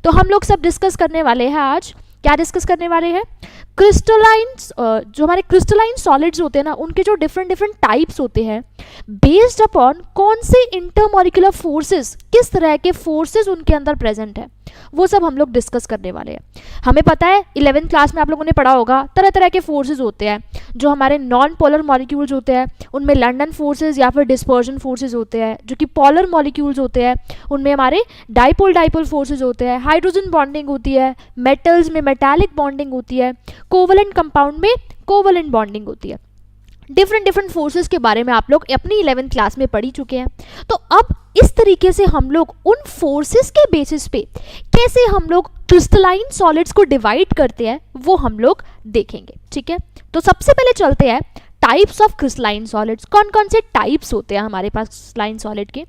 तो हम लोग सब डिस्कस करने वाले हैं आज, क्या डिस्कस करने वाले हैं, क्रिस्टलाइन, जो हमारे क्रिस्टलाइन सॉलिड्स होते हैं ना, उनके जो डिफरेंट डिफरेंट टाइप्स होते हैं, बेस्ड अपॉन कौन से इंटरमॉलिक्यूलर फोर्सेस, किस तरह के फोर्सेस उनके अंदर प्रेजेंट है, वो सब हम लोग डिस्कस करने वाले हैं। हमें पता है 11th क्लास में आप लोगों ने पढ़ा होगा तरह तरह के फोर्सेस होते हैं। जो हमारे नॉन पोलर मॉलिक्यूल्स होते हैं उनमें लंडन फोर्सेस या फिर डिस्पर्जन फोर्सेस होते हैं। जो कि पोलर मॉलिक्यूल्स होते हैं उनमें हमारे डाइपोल डाइपोल फोर्सेस होते हैं। हाइड्रोजन बॉन्डिंग होती है, मेटल्स में मेटालिक बॉन्डिंग होती है, कोवलेंट कंपाउंड में कोवलेंट बॉन्डिंग होती है। डिफरेंट डिफरेंट फोर्सेस के बारे में आप लोग अपनी 11th क्लास में पढ़ ही चुके हैं। तो अब इस तरीके से हम लोग उन फोर्सेस के बेसिस पे कैसे हम लोग क्रिस्टलाइन सॉलिड्स को डिवाइड करते हैं वो हम लोग देखेंगे, ठीक है। तो सबसे पहले चलते हैं टाइप्स ऑफ क्रिस्टलाइन सॉलिड्स। कौन कौन से टाइप्स होते हैं हमारे पास क्रिस्टलाइन सॉलिड के।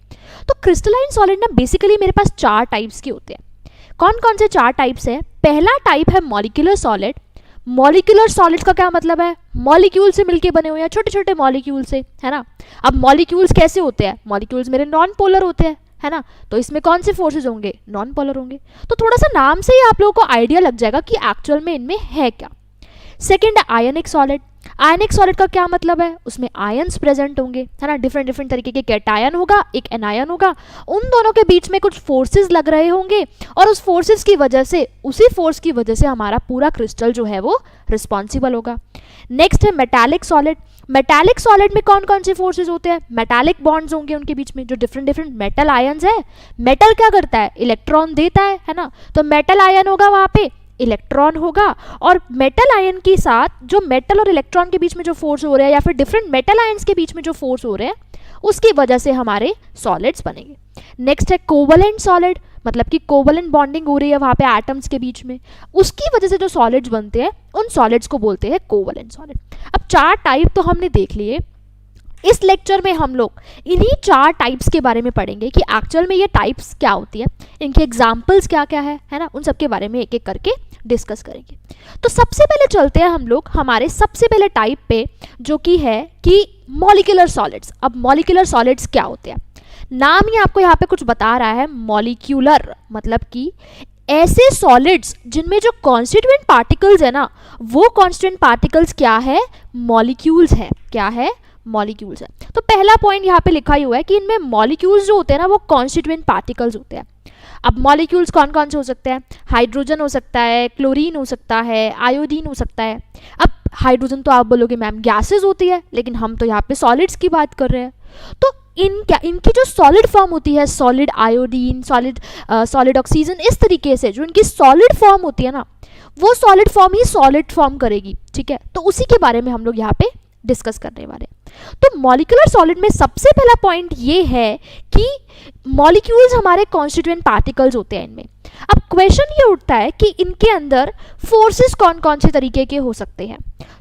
तो क्रिस्टलाइन सॉलिड ना बेसिकली मेरे पास 4 टाइप्स के होते हैं। कौन कौन से 4 टाइप्स है। पहला टाइप है मॉलिक्यूलर सॉलिड। मॉलिक्यूलर सॉलिड्स का क्या मतलब है, मॉलिक्यूल से मिलके बने हुए हैं, छोटे छोटे मॉलिक्यूल से, है ना। अब मॉलिक्यूल्स कैसे होते हैं, मॉलिक्यूल्स मेरे नॉन पोलर होते हैं, है ना। तो इसमें कौन से फोर्सेस होंगे, नॉन पोलर होंगे। तो थोड़ा सा नाम से ही आप लोगों को आइडिया लग जाएगा कि एक्चुअल में इनमें है क्या। सेकेंड है आयनिक सॉलिड। आयनिक सॉलिड का क्या मतलब है, उसमें आयंस प्रेजेंट होंगे, है ना। डिफरेंट डिफरेंट तरीके के कैटायन होगा, एक एनायन होगा, उन दोनों के बीच में कुछ फोर्सेस लग रहे होंगे और उस फोर्सेस की वजह से, उसी फोर्स की वजह से हमारा पूरा क्रिस्टल जो है वो रिस्पॉन्सिबल होगा। नेक्स्ट है मेटालिक सॉलिड। मेटालिक सॉलिड में कौन कौन से फोर्सेस होते हैं, मेटालिक बॉन्ड्स होंगे उनके बीच में। जो डिफरेंट डिफरेंट मेटल आयंस है, मेटल क्या करता है, इलेक्ट्रॉन देता है ना। तो मेटल आयन होगा, वहां पे इलेक्ट्रॉन होगा, और मेटल आयन के साथ जो मेटल और इलेक्ट्रॉन के बीच में जो फोर्स हो रहा है या फिर डिफरेंट मेटल आयंस के बीच में जो फोर्स हो रहे हैं उसकी वजह से हमारे सॉलिड्स बनेंगे। नेक्स्ट है कोवलेंट सॉलिड, मतलब कि कोवलेंट बॉन्डिंग हो रही है वहां पे एटम्स के बीच में, उसकी वजह से जो सॉलिड्स बनते हैं उन सॉलिड्स को बोलते हैं कोवलेंट सॉलिड। अब 4 टाइप तो हमने देख लिए। इस लेक्चर में हम लोग इन्हीं 4 टाइप्स के बारे में पढ़ेंगे कि एक्चुअल में ये टाइप्स क्या होती है, इनके एग्जाम्पल्स क्या क्या है ना, उन सब के बारे में एक एक करके डिस्कस करेंगे। तो सबसे पहले चलते हैं हम लोग हमारे सबसे पहले टाइप पे, जो कि है कि मॉलिक्यूलर सॉलिड्स। अब मॉलिक्यूलर सॉलिड्स क्या होते हैं, नाम ही आपको यहाँ पे कुछ बता रहा है। मॉलिक्यूलर मतलब कि ऐसे सॉलिड्स जिनमें जो कॉन्स्टिट्यूएंट पार्टिकल्स है ना, वो कॉन्स्टिट्यूएंट पार्टिकल्स क्या है, मॉलिक्यूल्स है। क्या है, मॉलिक्यूल्स है। तो पहला पॉइंट यहाँ पे लिखा ही हुआ है कि इनमें मॉलिक्यूल्स जो होते हैं ना वो कॉन्स्टिट्यूएंट पार्टिकल्स होते हैं। अब मॉलिक्यूल्स कौन कौन से हो सकते हैं, हाइड्रोजन हो सकता है, क्लोरीन हो सकता है, आयोडीन हो सकता है। अब हाइड्रोजन तो आप बोलोगे मैम गैसेज होती है, लेकिन हम तो यहाँ पे सॉलिड्स की बात कर रहे हैं। तो इनकी जो सॉलिड फॉर्म होती है, सॉलिड आयोडीन, सॉलिड ऑक्सीजन, इस तरीके से जो इनकी सॉलिड फॉर्म होती है ना, वो सॉलिड फॉर्म ही सॉलिड फॉर्म करेगी, ठीक है। तो उसी के बारे में हम लोग यहाँ पे डिस्कस करने वाले हैं। तो मॉलिक्यूलर सॉलिड में सबसे पहला पॉइंट ये है कि मॉलिक्यूल्स हमारे कॉन्स्टिट्यूएंट पार्टिकल्स होते हैं इनमें। अब क्वेश्चन ये उठता है कि इनके अंदर फोर्सेस कौन कौन से तरीके के हो सकते हैं।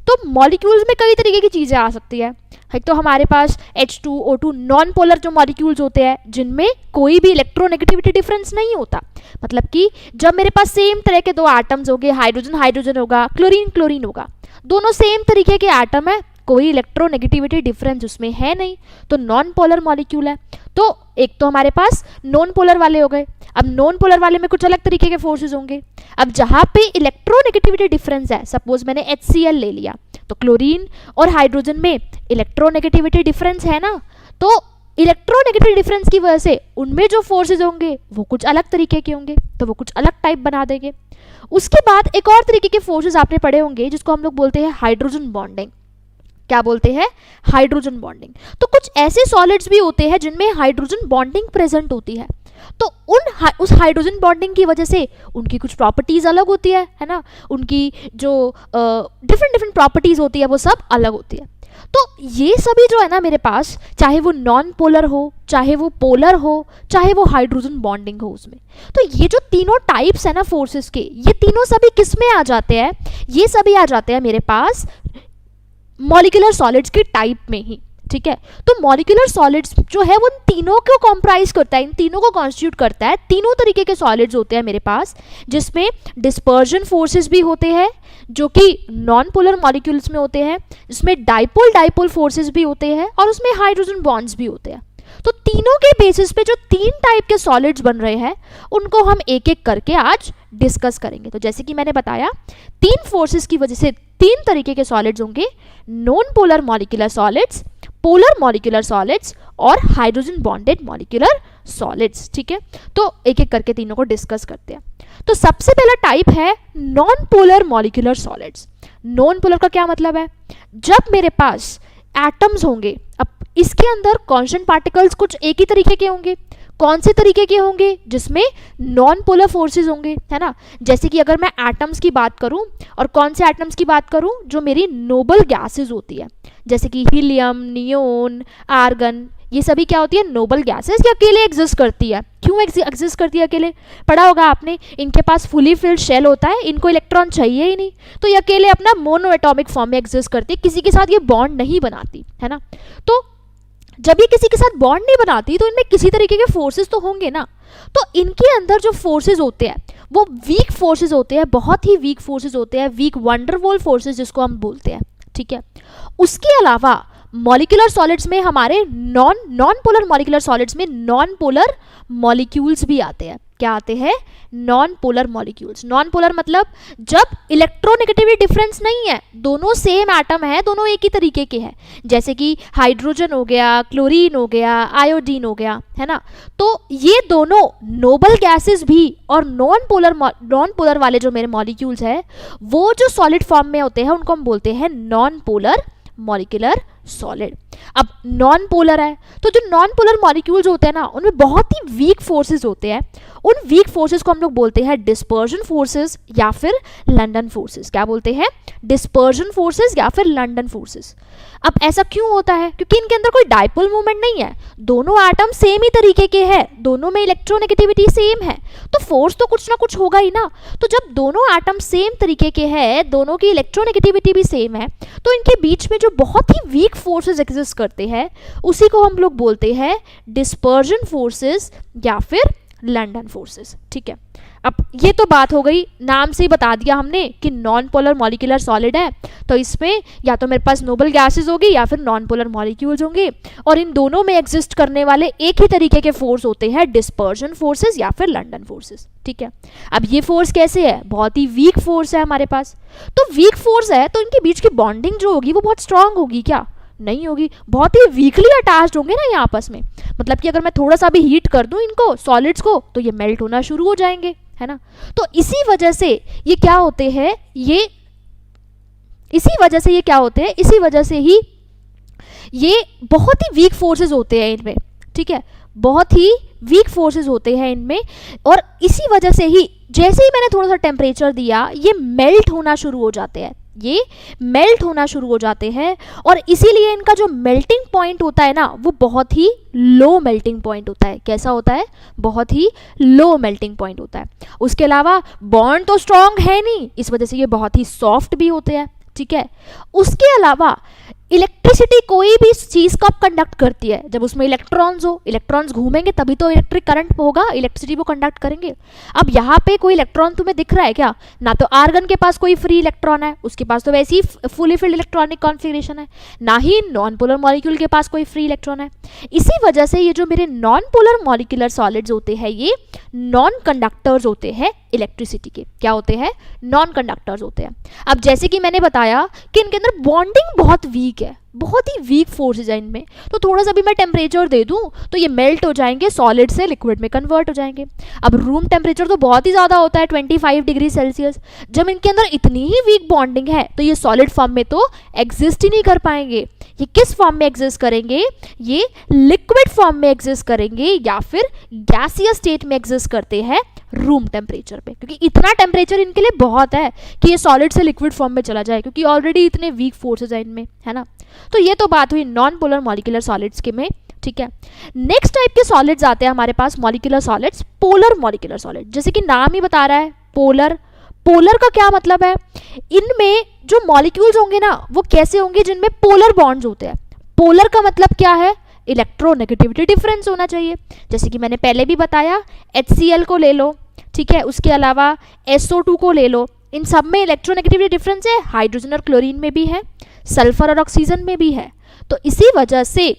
तो मॉलिक्यूल्स में कई तरीके की चीज़ें आ सकती है। एक तो हमारे पास H2O2 नॉन पोलर जो मॉलिक्यूल्स होते हैं जिनमें कोई भी इलेक्ट्रोनेगेटिविटी डिफरेंस नहीं होता, मतलब कि जब मेरे पास सेम तरह के 2 एटम्स होंगे, हाइड्रोजन हाइड्रोजन होगा, क्लोरीन क्लोरीन होगा, दोनों सेम तरीके के एटम है, कोई इलेक्ट्रोनेगेटिविटी डिफरेंस उसमें है नहीं, तो नॉन पोलर मॉलिक्यूल है। तो एक तो हमारे पास नॉन पोलर वाले हो गए। अब नॉन पोलर वाले में कुछ अलग तरीके के फोर्सेस होंगे। अब जहां पे इलेक्ट्रोनेगेटिविटी डिफरेंस है, सपोज मैंने HCl ले लिया, तो क्लोरीन और हाइड्रोजन में इलेक्ट्रोनेगेटिविटी डिफरेंस है ना, तो इलेक्ट्रोनेगेटिविटी डिफरेंस की वजह से उनमें जो फोर्सेस होंगे वो कुछ अलग तरीके के होंगे, तो वो कुछ अलग टाइप बना देंगे। उसके बाद एक और तरीके के फोर्सेस आपने पढ़े होंगे जिसको हम लोग बोलते हैं हाइड्रोजन बॉन्डिंग। क्या बोलते हैं, हाइड्रोजन बॉन्डिंग। तो कुछ ऐसे सॉलिड्स भी होते हैं जिनमें हाइड्रोजन बॉन्डिंग प्रेजेंट होती है, तो उस हाइड्रोजन बॉन्डिंग की वजह से उनकी कुछ प्रॉपर्टीज अलग होती है ना, उनकी जो डिफरेंट डिफरेंट प्रॉपर्टीज होती है वो सब अलग होती है। तो ये सभी जो है ना मेरे पास, चाहे वो नॉन पोलर हो, चाहे वो पोलर हो, चाहे वो हाइड्रोजन बॉन्डिंग हो उसमें, तो ये जो तीनों टाइप्स है ना फोर्सेस के, ये तीनों सभी किस में आ जाते हैं, ये सभी आ जाते हैं मेरे पास मॉलिक्यूलर सॉलिड्स की टाइप में ही, ठीक है। तो मॉलिक्यूलर सॉलिड्स जो है वो इन तीनों को कॉम्प्राइज करता है, इन तीनों को कॉन्स्टिट्यूट करता है। तीनों तरीके के सॉलिड्स होते हैं मेरे पास, जिसमें डिस्पर्जन फोर्सेस भी होते हैं जो कि नॉन पोलर मॉलिक्यूल्स में होते हैं, जिसमें डाइपोल डाइपोल फोर्सेस भी होते हैं और उसमें हाइड्रोजन बॉन्ड्स भी होते हैं। तो तीनों के बेसिस पे जो 3 टाइप के सॉलिड्स बन रहे हैं उनको हम एक एक करके आज डिस्कस करेंगे। तो जैसे कि मैंने बताया 3 फोर्सेस की वजह से 3 तरीके के सॉलिड्स होंगे, non polar molecular solids, polar molecular solids और हाइड्रोजन बॉन्डेड मॉलिक्यूलर सॉलिड्स। ठीक है, तो एक एक करके तीनों को डिस्कस करते हैं। तो सबसे पहला टाइप है non polar molecular solids. Non polar का क्या मतलब है? जब मेरे पास एटम्स होंगे, अब इसके अंदर कांस्टेंट पार्टिकल्स कुछ एक ही तरीके के होंगे। कौन से तरीके के होंगे? जिसमें नॉन पोलर फोर्सेस होंगे, है ना। जैसे कि अगर मैं एटम्स की बात करूं, और कौन से एटम्स की बात करूं? जो मेरी नोबल गैसेस होती है, जैसे कि हीलियम, नियोन, आर्गन, ये सभी क्या होती है? Noble gases. ये अकेले एग्जिस्ट करती है। क्यों एग्जिस्ट करती है अकेले? पढ़ा होगा आपने, इनके पास फुली फिल्ड शेल होता है, इनको इलेक्ट्रॉन चाहिए ही नहीं, तो ये अकेले अपना मोनो एटॉमिक फॉर्म में एग्जिस्ट करती है, किसी के साथ ये बॉन्ड नहीं बनाती, है ना। तो जब ये किसी के साथ बॉन्ड नहीं बनाती तो इनमें किसी तरीके के फोर्सेस तो होंगे ना। तो इनके अंदर जो फोर्सेस होते हैं वो वीक फोर्सेस होते हैं, बहुत ही वीक फोर्सेस होते हैं, वीक वंडरवॉल फोर्सेस जिसको हम बोलते हैं। ठीक है, उसके अलावा मॉलिक्यूलर सॉलिड्स में हमारे नॉन पोलर मॉलिक्यूलर सॉलिड्स में नॉन पोलर मॉलिक्यूल्स भी आते हैं। क्या आते हैं? Non polar molecules. Non polar मतलब जब इलेक्ट्रोनेगेटिविटी डिफरेंस नहीं है, दोनों सेम एटम है, दोनों एक ही तरीके के हैं, जैसे कि हाइड्रोजन हो गया, क्लोरीन हो गया, आयोडीन हो गया, है ना। तो ये दोनों नोबल गैसेस भी और नॉन पोलर वाले जो मेरे मॉलिक्यूल्स है वो जो सॉलिड फॉर्म में होते हैं उनको हम बोलते हैं नॉन पोलर मॉलिक्यूलर सॉलिड। अब नॉन पोलर है तो जो नॉन पोलर मॉलिक्यूल्स होते हैं ना उनमें बहुत ही वीक फोर्सेस होते हैं। उन वीक फोर्सेस को हम लोग बोलते हैं डिस्पर्जन फोर्सेस या फिर लंडन फोर्सेस। क्या बोलते हैं? डिस्पर्जन फोर्सेस या फिर लंडन फोर्सेस। अब ऐसा क्यों होता है? क्योंकि इनके अंदर कोई डाइपोल मूवमेंट नहीं है, दोनों एटम सेम ही तरीके के हैं, दोनों में इलेक्ट्रोनेगेटिविटी सेम है, तो फोर्स तो कुछ ना कुछ होगा ही ना। तो जब दोनों एटम सेम तरीके के हैं, दोनों की इलेक्ट्रोनेगेटिविटी भी सेम है, तो इनके बीच में जो बहुत ही वीक फोर्सेस एग्जिस्ट करते हैं उसी को हम लोग बोलते हैं डिस्पर्जन फोर्सेस या फिर लंडन फोर्सेस। ठीक है, अब ये तो बात हो गई, नाम से ही बता दिया हमने कि नॉन पोलर मॉलिक्यूलर सॉलिड है, तो इसमें या तो मेरे पास नोबल गैसेस होगी या फिर नॉन पोलर मॉलिक्यूल्स होंगे, और इन दोनों में एग्जिस्ट करने वाले एक ही तरीके के फोर्स होते हैं डिस्पर्जन फोर्सेस या फिर लंडन फोर्सेस। ठीक है, अब ये फोर्स कैसे है? बहुत ही वीक फोर्स है हमारे पास। तो वीक फोर्स है तो इनके बीच की बॉन्डिंग जो होगी वो बहुत स्ट्रांग होगी क्या? नहीं होगी, बहुत ही वीकली अटैच्ड होंगे ना ये आपस में। मतलब कि अगर मैं थोड़ा सा भी हीट कर दूं इनको सॉलिड्स को तो ये मेल्ट होना शुरू हो जाएंगे, है ना। तो इसी वजह से ये क्या होते हैं, इसी वजह से ही ये बहुत ही वीक फोर्सेस होते हैं इनमें। ठीक है, बहुत ही वीक फोर्सेस होते हैं इनमें, और इसी वजह से ही जैसे ही मैंने थोड़ा सा टेम्परेचर दिया ये मेल्ट होना शुरू हो जाते हैं, और इसीलिए इनका जो मेल्टिंग पॉइंट होता है ना वो बहुत ही लो मेल्टिंग पॉइंट होता है। कैसा होता है? बहुत ही लो मेल्टिंग पॉइंट होता है। उसके अलावा बॉन्ड तो स्ट्रांग है नहीं, इस वजह से ये बहुत ही सॉफ्ट भी होते हैं। ठीक है, उसके अलावा इलेक्ट्रिसिटी कोई भी चीज को कंडक्ट करती है जब उसमें इलेक्ट्रॉन्स हो, इलेक्ट्रॉन्स घूमेंगे तभी तो इलेक्ट्रिक करंट होगा, इलेक्ट्रिसिटी को कंडक्ट करेंगे। अब यहाँ पे कोई इलेक्ट्रॉन तुम्हें दिख रहा है क्या? ना तो आर्गन के पास कोई फ्री इलेक्ट्रॉन है, उसके पास तो वैसे ही फुली फिल्ड इलेक्ट्रॉनिक कॉन्फिगरेशन है, ना ही नॉन पोलर मॉलिक्यूल के पास कोई फ्री इलेक्ट्रॉन है। इसी वजह से ये जो मेरे नॉन पोलर मॉलिक्यूलर सॉलिड्स होते हैं ये नॉन कंडक्टर्स होते हैं इलेक्ट्रिसिटी के। क्या होते हैं? नॉन कंडक्टर्स होते हैं। अब जैसे कि मैंने बताया कि इनके अंदर बॉन्डिंग बहुत वीक है, बहुत ही वीक फोर्सेज है इनमें, तो थोड़ा सा भी मैं टेम्परेचर दे दूं तो ये मेल्ट हो जाएंगे, सॉलिड से लिक्विड में कन्वर्ट हो जाएंगे। अब रूम टेम्परेचर तो बहुत ही ज़्यादा होता है 25 डिग्री सेल्सियस। जब इनके अंदर इतनी ही वीक बॉन्डिंग है तो ये सॉलिड फॉर्म में तो एग्जिस्ट ही नहीं कर पाएंगे। ये किस फॉर्म में एग्जिस्ट करेंगे? ये लिक्विड फॉर्म में एग्जिस्ट करेंगे या फिर गैसियस स्टेट में एग्जिस्ट करते हैं रूम टेम्परेचर पे, क्योंकि इतना टेम्परेचर इनके लिए बहुत है कि ये सॉलिड से लिक्विड फॉर्म में चला जाए, क्योंकि ऑलरेडी इतने वीक फोर्सेज है इनमें, है ना। तो ये तो बात हुई नॉन पोलर मॉलिक्यूलर सॉलिड्स के में। ठीक है, नेक्स्ट टाइप के सॉलिड्स आते हैं हमारे पास molecular solids, polar molecular solid. जैसे कि नाम ही बता रहा है पोलर। पोलर का क्या मतलब है? इनमें जो मॉलिक्यूल्स होंगे ना वो कैसे होंगे? जिनमें पोलर बॉन्ड्स होते हैं। पोलर का मतलब क्या है? इलेक्ट्रोनेगेटिविटी डिफरेंस होना चाहिए। जैसे कि मैंने पहले भी बताया HCl को ले लो, ठीक है, उसके अलावा SO2 को ले लो, इन सब में इलेक्ट्रोनेगेटिविटी डिफरेंस है। हाइड्रोजन और क्लोरीन में भी है, सल्फर और ऑक्सीजन में भी है। तो इसी वजह से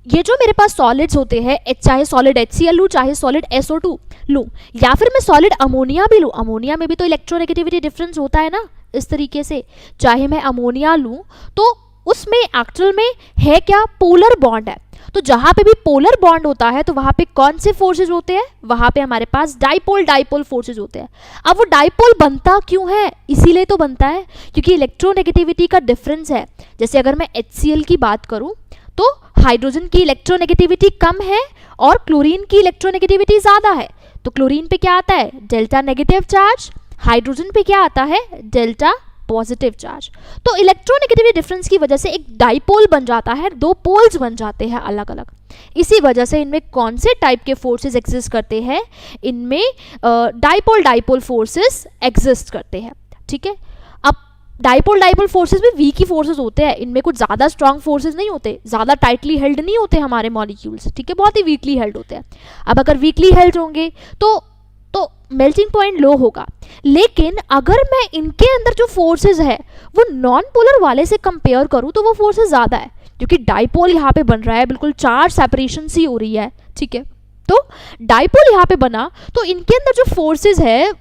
ये जो मेरे पास सॉलिड्स होते हैं, चाहे सॉलिड HCl लूँ, चाहे सॉलिड SO2 लूँ, या फिर मैं सॉलिड अमोनिया भी लूँ, अमोनिया में भी तो इलेक्ट्रोनेगेटिविटी डिफरेंस होता है ना इस तरीके से, चाहे मैं अमोनिया लूँ तो उसमें एक्चुअल में है क्या, पोलर बॉन्ड है। तो जहाँ पे भी पोलर बॉन्ड होता है तो वहाँ पे कौन से फोर्सेज होते हैं, वहाँ पे हमारे पास डाइपोल फोर्सेज होते हैं। अब वो डाइपोल बनता क्यों है, इसीलिए तो बनता है क्योंकि इलेक्ट्रोनेगेटिविटी का डिफरेंस है। जैसे अगर मैं HCl की बात करूँ तो हाइड्रोजन की इलेक्ट्रोनेगेटिविटी कम है और क्लोरीन की इलेक्ट्रोनेगेटिविटी ज़्यादा है। तो क्लोरीन पे क्या आता है, डेल्टा नेगेटिव चार्ज, हाइड्रोजन पे क्या आता है, डेल्टा पॉजिटिव चार्ज। तो इलेक्ट्रोनेगेटिविटी डिफरेंस की वजह से एक डाइपोल बन जाता है, दो पोल्स बन जाते हैं अलग अलग। इसी वजह से इनमें कौन से टाइप के फोर्सेस एग्जिस्ट करते हैं, इनमें डाइपोल फोर्सेस एग्जिस्ट करते हैं। ठीक है, अब डाइपोल फोर्सेस भी वीक ही फोर्सेस होते हैं, इनमें कुछ ज़्यादा स्ट्रॉन्ग फोर्सेस नहीं होते, ज़्यादा टाइटली हेल्ड नहीं होते हमारे मॉलिक्यूल्स। ठीक है, बहुत ही वीकली हेल्ड होते हैं। अब अगर वीकली हेल्ड होंगे तो मेल्टिंग पॉइंट लो होगा, लेकिन अगर मैं इनके अंदर जो फोर्सेस है वो नॉन पोलर वाले से कंपेयर करूं तो वो फोर्सेस ज़्यादा है, क्योंकि डाइपोल यहाँ पे बन रहा है, बिल्कुल चार्ज सेपरेशन सी हो रही है। ठीक है, तो डाइपोल यहाँ पे बना तो इनके अंदर जो फोर्सेस है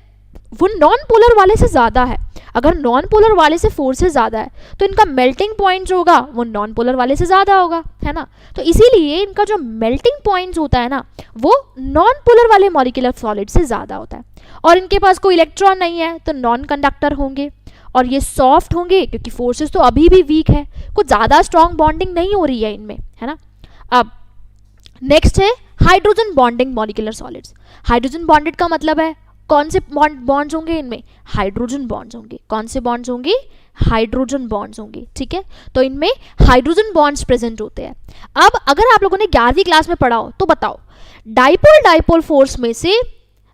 वो नॉन पोलर वाले से ज़्यादा है। अगर नॉन पोलर वाले से फोर्सेस ज़्यादा है तो इनका मेल्टिंग पॉइंट जो होगा वो नॉन पोलर वाले से ज़्यादा होगा, है ना। तो इसीलिए इनका जो मेल्टिंग पॉइंट होता है ना वो नॉन पोलर वाले मॉलिक्यूलर सॉलिड से ज़्यादा होता है। और इनके पास कोई इलेक्ट्रॉन नहीं है तो नॉन कंडक्टर होंगे, और ये सॉफ्ट होंगे क्योंकि फोर्सेस तो अभी भी वीक है, कुछ ज़्यादा स्ट्रॉन्ग बॉन्डिंग नहीं हो रही है इनमें, है ना। अब नेक्स्ट है hydrogen bonding molecular solids. Hydrogen bonded का मतलब है कौन से बॉन्ड्स होंगे, इनमें हाइड्रोजन बॉन्ड्स होंगे। कौन से बॉन्ड्स होंगे, हाइड्रोजन बॉन्ड्स होंगे। ठीक है, तो इनमें हाइड्रोजन बॉन्ड्स प्रेजेंट होते हैं। अब अगर आप लोगों ने 11वीं क्लास में पढ़ा हो तो बताओ, डाइपोल फोर्स में से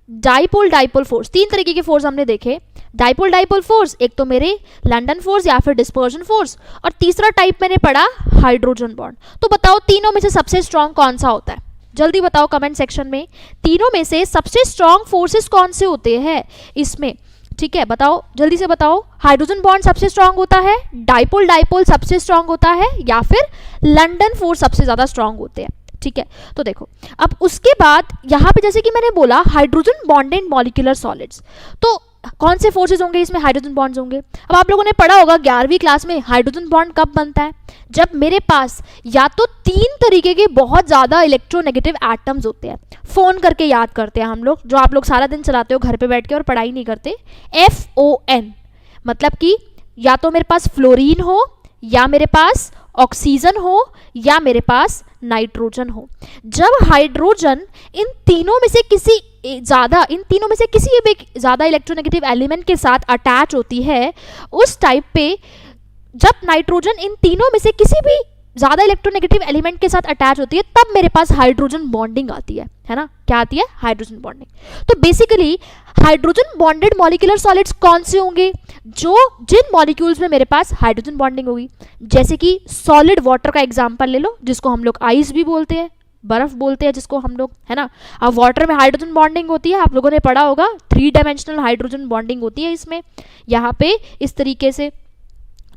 डाइपोल फोर्स, तीन तरीके के फोर्स हमने देखे। डाइपोल फोर्स, एक तो मेरे लंडन फोर्स या फिर डिस्पर्जन फोर्स, और तीसरा टाइप मैंने पढ़ा हाइड्रोजन बॉन्ड। तो बताओ तीनों में से सबसे स्ट्रॉन्ग कौन सा होता है, जल्दी बताओ कमेंट सेक्शन में, तीनों में से सबसे स्ट्रॉन्ग फोर्सेस कौन से होते हैं इसमें। ठीक है, बताओ जल्दी से बताओ, हाइड्रोजन बॉन्ड सबसे स्ट्रॉन्ग होता है, डाइपोल सबसे स्ट्रॉन्ग होता है, या फिर लंडन फोर्स सबसे ज़्यादा स्ट्रॉन्ग होते हैं। ठीक है, तो देखो अब उसके बाद यहाँ पे जैसे कि मैंने बोला हाइड्रोजन बॉन्डेड मॉलिक्यूलर सॉलिड्स, तो कौन से फोर्सेस होंगे इसमें, हाइड्रोजन बॉन्ड्स होंगे। अब आप लोगों ने पढ़ा होगा 11वीं क्लास में, हाइड्रोजन बॉन्ड कब बनता है, जब मेरे पास या तो तीन तरीके के बहुत ज़्यादा इलेक्ट्रोनेगेटिव एटम्स होते हैं। फ़ोन करके याद करते हैं हम लोग, जो आप लोग सारा दिन चलाते हो घर पे बैठ के और पढ़ाई नहीं करते। FON मतलब कि या तो मेरे पास फ्लोरीन हो, या मेरे पास ऑक्सीजन हो, या मेरे पास नाइट्रोजन हो। जब हाइड्रोजन इन तीनों में से किसी भी ज़्यादा इलेक्ट्रोनेगेटिव एलिमेंट के साथ अटैच होती है, उस टाइप पे जब नाइट्रोजन इन तीनों में से किसी भी ज़्यादा इलेक्ट्रोनेगेटिव एलिमेंट के साथ अटैच होती है, तब मेरे पास हाइड्रोजन बॉन्डिंग आती है ना। क्या आती है, हाइड्रोजन बॉन्डिंग। तो basically hydrogen bonded molecular solids कौन से होंगे, जिन मॉलिक्यूल्स में मेरे पास हाइड्रोजन बॉन्डिंग होगी। जैसे कि सॉलिड वाटर का एग्जांपल ले लो, जिसको हम लोग आइस भी बोलते हैं, बर्फ बोलते हैं जिसको हम लोग, है ना। अब वाटर में हाइड्रोजन बॉन्डिंग होती है, आप लोगों ने पढ़ा होगा 3 डायमेंशनल हाइड्रोजन बॉन्डिंग होती है इसमें। यहाँ पे इस तरीके से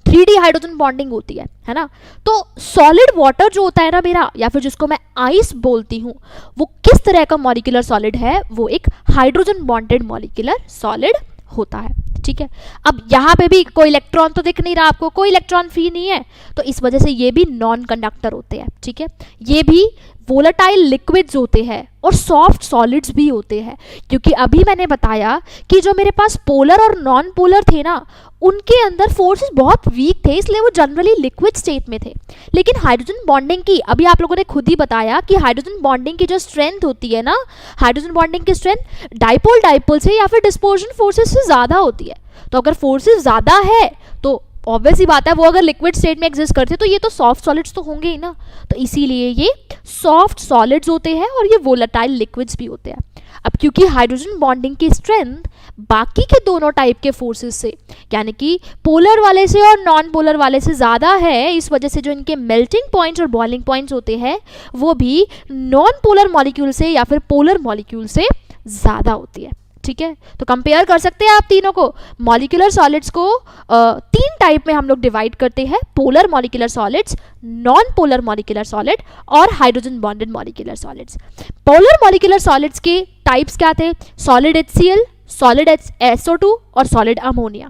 3D हाइड्रोजन बॉन्डिंग होती है ना। तो सॉलिड वाटर जो होता है ना मेरा, या फिर जिसको मैं आइस बोलती हूँ, वो किस तरह का मॉलिक्यूलर सॉलिड है, वो एक हाइड्रोजन बॉन्डेड मॉलिक्यूलर सॉलिड होता है। ठीक है, अब यहाँ पे भी कोई इलेक्ट्रॉन तो दिख नहीं रहा आपको, कोई इलेक्ट्रॉन फ्री नहीं है, तो इस वजह से ये भी नॉन कंडक्टर होते हैं। ठीक है, ये भी वोलेटाइल लिक्विड्स होते हैं और सॉफ्ट सॉलिड्स भी होते हैं, क्योंकि अभी मैंने बताया कि जो मेरे पास पोलर और नॉन पोलर थे ना, उनके अंदर फोर्सेस बहुत वीक थे, इसलिए वो जनरली लिक्विड स्टेट में थे। लेकिन हाइड्रोजन बॉन्डिंग की, अभी आप लोगों ने खुद ही बताया कि हाइड्रोजन बॉन्डिंग की जो स्ट्रेंथ होती है ना, हाइड्रोजन बॉन्डिंग की स्ट्रेंथ डाइपोल से या फिर डिस्पर्जन फोर्सेस से ज़्यादा होती है। तो अगर फोर्सेस ज़्यादा है तो ऑब्वियस ही बात है, वो अगर लिक्विड स्टेट में एग्जिस्ट करते तो ये तो सॉफ्ट सॉलिड्स तो होंगे ही ना। तो इसीलिए ये सॉफ्ट सॉलिड्स होते हैं और ये वोलेटाइल लिक्विड्स भी होते हैं। अब क्योंकि हाइड्रोजन बॉन्डिंग की स्ट्रेंथ बाकी के दोनों टाइप के फोर्सेस से, यानी कि पोलर वाले से और नॉन पोलर वाले से ज़्यादा है, इस वजह से जो इनके मेल्टिंग पॉइंट्स और बॉइलिंग पॉइंट्स होते हैं वो भी नॉन पोलर मॉलिक्यूल से या फिर पोलर मॉलिक्यूल से ज़्यादा होती है। ठीक है। तो कंपेयर कर सकते हैं आप तीनों को। मॉलिक्यूलर सॉलिड्स को 3 टाइप में हम लोग डिवाइड करते हैं, polar molecular solids, non polar molecular solid और hydrogen bonded molecular solids. Polar molecular solids के टाइप्स क्या थे? सॉलिड HCl, सॉलिड SO2 और सॉलिड अमोनिया।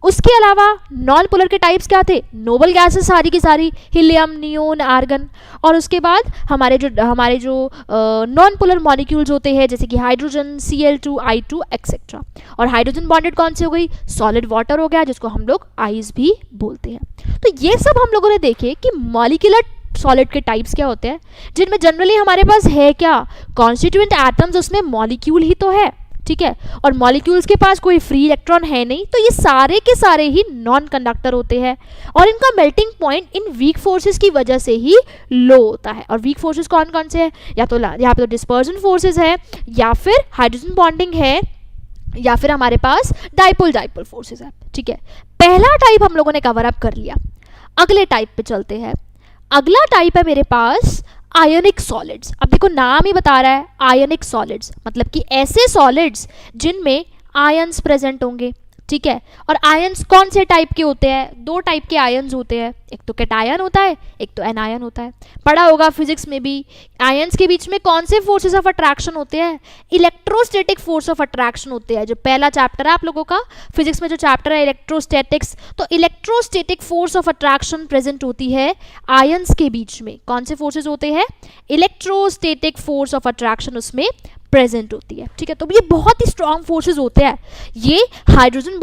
उसके अलावा नॉन पोलर के टाइप्स क्या थे? नोबल गैसेस सारी की सारी, हीलियम, नियोन, आर्गन। और उसके बाद हमारे जो नॉन पोलर मॉलिक्यूल्स होते हैं जैसे कि हाइड्रोजन, Cl2, I2 एक्सेट्रा। और हाइड्रोजन बॉन्डेड कौन से हो गई? सॉलिड वाटर हो गया, जिसको हम लोग आइस भी बोलते हैं। तो ये सब हम लोगों ने देखे कि मॉलिक्यूलर सॉलिड के टाइप्स क्या होते हैं, जिनमें जनरली हमारे पास है क्या? कॉन्स्टिट्यूएंट एटम्स, उसमें मॉलिक्यूल ही तो है, ठीक है। और मॉलिक्यूल्स के पास कोई फ्री इलेक्ट्रॉन है नहीं, तो ये सारे के सारे ही नॉन कंडक्टर होते हैं और इनका melting point in weak forces की वजह से ही लो होता है। और वीक फोर्सेस कौन कौन से हैं? या तो यहाँ पे तो डिस्पर्जन फोर्सेस है, या फिर हाइड्रोजन बॉन्डिंग है, या फिर हमारे पास डाइपोल फोर्सेस है, ठीक है। पहला टाइप हम लोगों ने कवर अप कर लिया। अगले टाइप पे चलते हैं। अगला टाइप है मेरे पास आयनिक सॉलिड्स। अब देखो नाम ही बता रहा है आयनिक सॉलिड्स, मतलब कि ऐसे सॉलिड्स जिनमें आयंस प्रेजेंट होंगे, ठीक है। और आयंस कौन से टाइप के होते हैं? 2 टाइप के आयंस होते हैं, एक तो कैटायन होता है, एक तो एनायन होता है। पढ़ा होगा फिजिक्स में भी, आयंस के बीच में कौन से फोर्सेस ऑफ अट्रैक्शन होते हैं? इलेक्ट्रोस्टैटिक फोर्स ऑफ अट्रैक्शन होते हैं। जो पहला चैप्टर है आप लोगों का फिजिक्स में, जो चैप्टर है इलेक्ट्रोस्टैटिक्स, तो electrostatic force of attraction present होती है आयंस के बीच में। कौन से फोर्सेस होते हैं? इलेक्ट्रोस्टैटिक फोर्स ऑफ अट्रैक्शन उसमें प्रेजेंट होती है, ठीक है। तो ये बहुत ही स्ट्रॉन्ग फोर्सेस होते हैं। ये हाइड्रोजन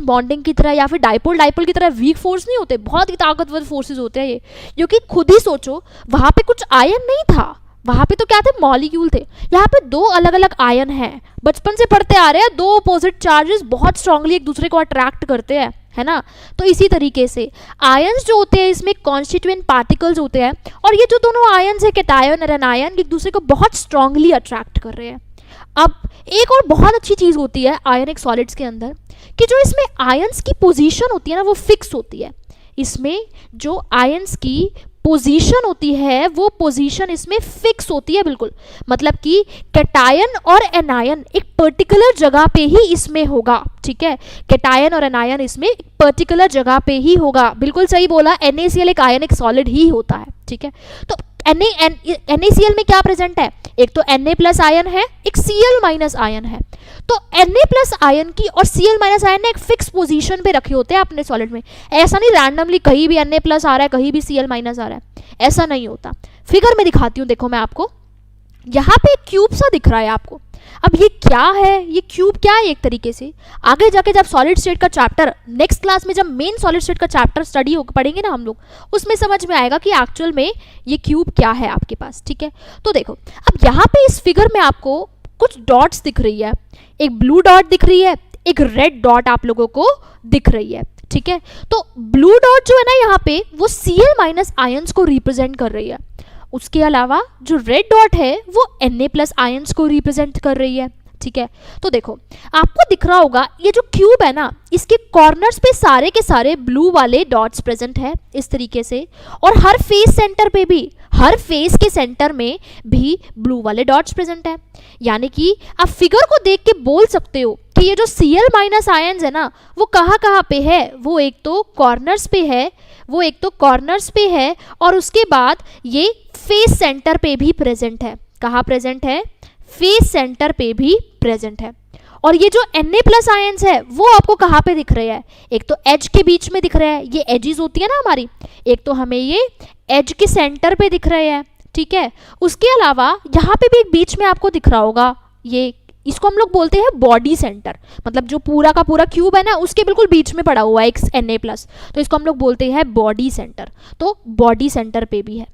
बॉन्डिंग की तरह या फिर डाइपोल की तरह वीक फोर्स नहीं होते, बहुत ही ताकतवर फोर्सेस होते हैं ये। क्योंकि खुद ही सोचो, वहां पे कुछ आयन नहीं था, वहां पे तो क्या थे? मॉलिक्यूल थे। यहाँ पे 2 अलग अलग आयन हैं, बचपन से पढ़ते आ रहे हैं, 2 अपोजिट चार्जेस बहुत स्ट्रांगली एक दूसरे को अट्रैक्ट करते हैं, है ना। तो इसी तरीके से आयंस जो होते हैं इसमें कॉन्स्टिट्यूएंट पार्टिकल्स होते हैं, और ये जो दोनों आयंस है कैटायन और एनायन, एक दूसरे को बहुत स्ट्रांगली अट्रैक्ट कर रहे हैं। अब एक और बहुत अच्छी चीज होती है आयनिक सॉलिड्स के अंदर, कि जो इसमें आयंस की पोजीशन होती है ना, वो फिक्स होती है। इसमें जो आयंस की पोजीशन होती है वो पोजीशन इसमें फिक्स होती है, बिल्कुल। मतलब कि कैटायन और एनायन एक पर्टिकुलर जगह पे ही इसमें होगा, ठीक है। कैटायन और एनायन इसमें एक पर्टिकुलर जगह पे ही होगा, बिल्कुल सही बोला। NaCl एक आयनिक सॉलिड ही होता है, ठीक है। तो NaCl में क्या प्रेजेंट है? एक तो Na+ आयन है, एक Cl- आयन है। तो Na+ आयन की और Cl- आयन ने एक फिक्स पोजीशन पे रखे होते हैं अपने सॉलिड में। ऐसा नहीं रैंडमली कहीं भी Na+ आ रहा है, कहीं भी Cl- आ रहा है, ऐसा नहीं होता। फिगर में दिखाती हूँ, देखो मैं आपको। यहाँ पे एक क्यूब सा दिख रहा है आपको। अब ये क्या है? ये क्यूब क्या है? एक तरीके से आगे जाके जब सॉलिड स्टेट का चैप्टर नेक्स्ट क्लास में, जब मेन सॉलिड स्टेट का चैप्टर स्टडी हो पढ़ेंगे ना हम लोग, उसमें समझ में आएगा कि एक्चुअल में ये क्यूब क्या है आपके पास, ठीक है। तो देखो, अब यहाँ पे इस फिगर में आपको कुछ डॉट्स दिख रही है। एक ब्लू डॉट दिख रही है, एक रेड डॉट आप लोगों को दिख रही है, ठीक है। तो ब्लू डॉट जो है ना यहाँ पे, वो Cl- आयंस को रिप्रेजेंट कर रही है। उसके अलावा जो रेड डॉट है वो Na+ आयंस को रिप्रेजेंट कर रही है, ठीक है। तो देखो आपको दिख रहा होगा ये जो क्यूब है ना, इसके कॉर्नर्स पे सारे के सारे ब्लू वाले डॉट्स प्रेजेंट है इस तरीके से, और हर फेस सेंटर पे भी, हर फेस के सेंटर में भी ब्लू वाले डॉट्स प्रेजेंट है। यानी कि आप फिगर को देख के बोल सकते हो कि ये जो Cl- आयंस है ना, वो कहाँ पे है? वो एक तो कॉर्नर्स पे है, और उसके बाद ये फेस सेंटर पे भी प्रेजेंट है। कहाँ प्रेजेंट है? फेस सेंटर पे भी प्रेजेंट है। और ये जो Na+ आयंस है वो आपको कहाँ पे दिख रहे हैं? एक तो एज के बीच में दिख रहे हैं, ये एजेस होती है ना हमारी, एक तो हमें ये एज के सेंटर पे दिख रहे हैं, ठीक है। उसके अलावा यहाँ पे भी एक बीच में आपको दिख रहा होगा, ये इसको हम लोग बोलते हैं बॉडी सेंटर। मतलब जो पूरा का पूरा क्यूब है ना, उसके बिल्कुल बीच में पड़ा हुआ है एक Na+, तो इसको हम लोग बोलते हैं बॉडी सेंटर। तो बॉडी सेंटर पे भी है।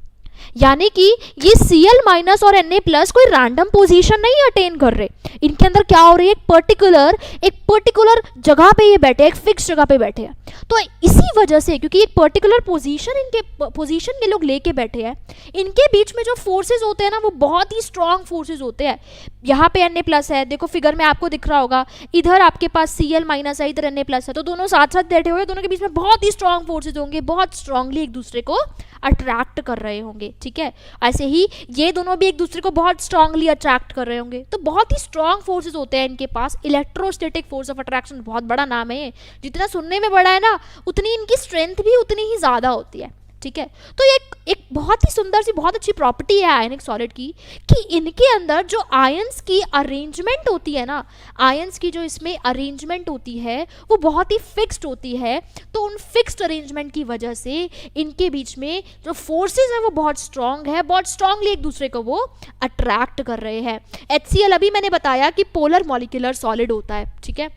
यानी कि ये Cl- और Na+ कोई रैंडम पोजीशन नहीं अटेन कर रहे, इनके अंदर क्या हो रही है? एक पर्टिकुलर जगह पे ये बैठे, एक फिक्स जगह पे बैठे हैं। तो इसी वजह से, क्योंकि एक पर्टिकुलर पोजीशन ये लोग लेके बैठे हैं, इनके बीच में जो फोर्सेस होते हैं ना, वो बहुत ही स्ट्रॉन्ग फोर्सेस होते हैं। यहाँ पे Na+ है, देखो फिगर में आपको दिख रहा होगा, इधर आपके पास Cl- है, इधर Na+ है, तो दोनों साथ साथ बैठे हुए, दोनों के बीच में बहुत ही स्ट्रॉन्ग फोर्सेस होंगे, बहुत स्ट्रांगली एक दूसरे को अट्रैक्ट कर रहे होंगे, ठीक है। ऐसे ही ये दोनों भी एक दूसरे को बहुत स्ट्रांगली अट्रैक्ट कर रहे होंगे, तो बहुत ही स्ट्रांग फोर्सेस होते हैं इनके पास। इलेक्ट्रोस्टैटिक फोर्स ऑफ अट्रैक्शन, बहुत बड़ा नाम है ये, जितना सुनने में बड़ा है ना उतनी इनकी स्ट्रेंथ भी उतनी ही ज़्यादा होती है, ठीक है। तो ये एक बहुत ही सुंदर सी बहुत अच्छी प्रॉपर्टी है आयनिक सॉलिड की कि इनके अंदर जो आयंस की अरेंजमेंट होती है ना, आयंस की जो इसमें अरेंजमेंट होती है वो बहुत ही फिक्स्ड होती है। तो उन फिक्स्ड अरेंजमेंट की वजह से इनके बीच में जो फोर्सेस है वो बहुत स्ट्रांग है, बहुत स्ट्रांगली एक दूसरे को वो अट्रैक्ट कर रहे हैं। HCl अभी मैंने बताया कि पोलर मॉलिक्यूलर सॉलिड होता है, ठीक है।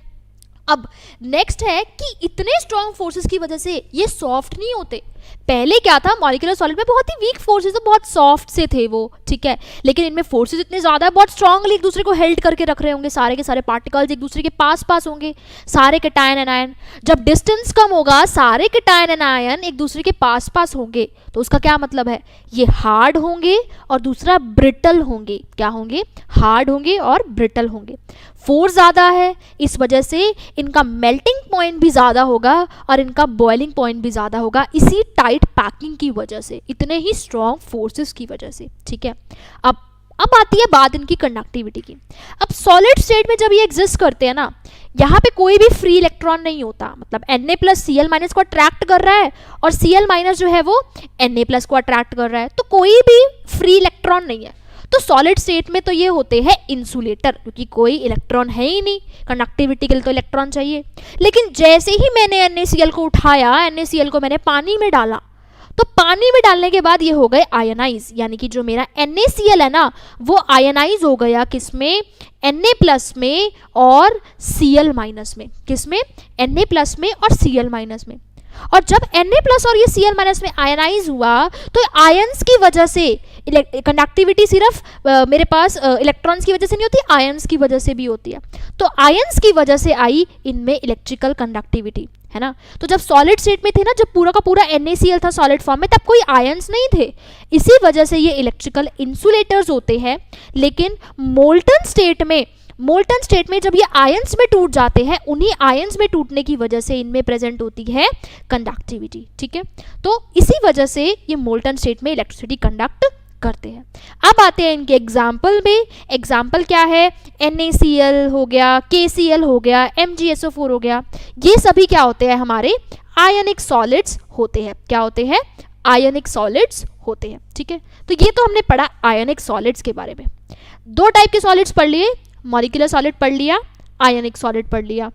अब नेक्स्ट है कि इतने स्ट्रॉन्ग फोर्सेस की वजह से ये सॉफ्ट नहीं होते। पहले क्या था, मॉलिक्यूलर सॉलिड में बहुत ही वीक फोर्सेस, तो बहुत सॉफ्ट से थे वो, ठीक है। लेकिन इनमें फोर्सेस इतने ज़्यादा है, बहुत स्ट्रांगली एक दूसरे को हेल्ड करके रख रहे होंगे, सारे के सारे पार्टिकल्स एक दूसरे के पास पास होंगे, सारे कैटायन एनायन। जब डिस्टेंस कम होगा, सारे कैटायन एनायन एक दूसरे के पास पास होंगे, तो उसका क्या मतलब है, ये हार्ड होंगे और दूसरा ब्रिटल होंगे। क्या होंगे, हार्ड होंगे और ब्रिटल होंगे। फोर्स ज़्यादा है, इस वजह से इनका मेल्टिंग पॉइंट भी ज़्यादा होगा और इनका बॉइलिंग पॉइंट भी ज़्यादा होगा, इसी टाइट पैकिंग की वजह से, इतने ही स्ट्रॉन्ग फोर्सेस की वजह से, ठीक है। अब आती है बात इनकी कंडक्टिविटी की। अब सॉलिड स्टेट में जब ये एग्जिस्ट करते हैं ना, यहाँ पे कोई भी फ्री इलेक्ट्रॉन नहीं होता, मतलब Na+Cl- को अट्रैक्ट कर रहा है और Cl- जो है वो Na+ को अट्रैक्ट कर रहा है, तो कोई भी फ्री इलेक्ट्रॉन नहीं है। तो सॉलिड स्टेट में तो ये होते हैं इंसुलेटर, क्योंकि कोई इलेक्ट्रॉन है ही नहीं, कंडक्टिविटी के लिए तो इलेक्ट्रॉन चाहिए। लेकिन जैसे ही मैंने NaCl को उठाया, NaCl को मैंने पानी में डाला, तो पानी में डालने के बाद ये हो गए आयनाइज, यानी कि जो मेरा NaCl है ना वो आयनाइज हो गया किसमें, Na+ में और Cl- में। किसमें, Na+ में और Cl- में। और जब Na+ और ये Cl- में आयनाइज हुआ, तो आयंस की वजह से कंडक्टिविटी सिर्फ मेरे पास इलेक्ट्रॉन्स की वजह से नहीं होती, आयंस की वजह से भी होती है। तो आयंस की वजह से आई इनमें इलेक्ट्रिकल कंडक्टिविटी, है ना। तो जब सॉलिड स्टेट में थे ना, जब पूरा का पूरा NaCl था सॉलिड फॉर्म में, तब कोई आयंस नहीं थे, इसी वजह से ये इलेक्ट्रिकल इंसुलेटर्स होते हैं। लेकिन मोल्टन स्टेट में जब ये आयंस में टूट जाते हैं, उन्हीं आयंस में टूटने की वजह से इनमें प्रेजेंट होती है कंडक्टिविटी, ठीक है। तो इसी वजह से ये मोल्टन स्टेट में इलेक्ट्रिसिटी कंडक्ट करते हैं। अब आते हैं इनके एग्जाम्पल में। एग्जाम्पल क्या है, NaCl हो गया, KCl हो गया, MgSO4 हो गया, ये सभी क्या होते हैं, हमारे आयनिक सॉलिड्स होते हैं। क्या होते हैं, आयनिक सॉलिड्स होते हैं, ठीक है। तो ये तो हमने पढ़ा आयनिक सॉलिड्स के बारे में। दो टाइप के सॉलिड्स पढ़ लिए, मॉलिक्यूलर सॉलिड पढ़ लिया, आयनिक सॉलिड पढ़ लिया।